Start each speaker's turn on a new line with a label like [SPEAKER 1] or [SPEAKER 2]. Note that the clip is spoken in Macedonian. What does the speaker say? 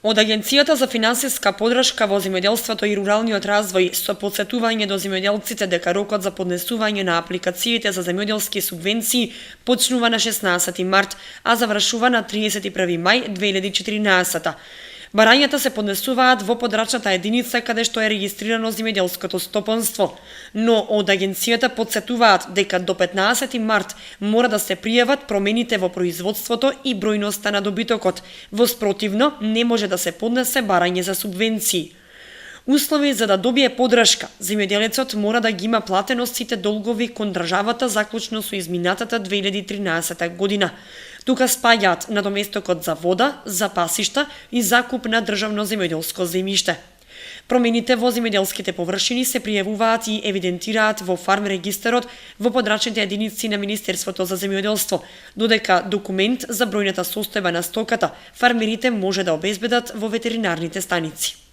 [SPEAKER 1] Од Агенцијата за финансиска подршка во земјоделството и руралниот развој со потсетување до земјоделците дека рокот за поднесување на апликациите за земјоделски субвенции почнува на 16 март, а завршува на 31 мај 2014. Барањата се поднесуваат во подрачната единица каде што е регистрирано земјоделското стопанство, но од агенцијата потсетуваат дека до 15 март мора да се пријават промените во производството и бројноста на добитокот, во спротивно не може да се поднесе барање за субвенции. Услови за да добие подршка, земјоделецот мора да ги има платено сите долгови кон државата заклучно со изминатата 2013 година. Тука спаѓаат надоместокот за вода, за пасишта и закуп на државно земјоделско земјиште. Промените во земјоделските површини се пријавуваат и евидентираат во фарм регистарот во подрачните единици на Министерството за земјоделство, додека документ за бројната состојба на стоката фармерите може да обезбедат во ветеринарните станици.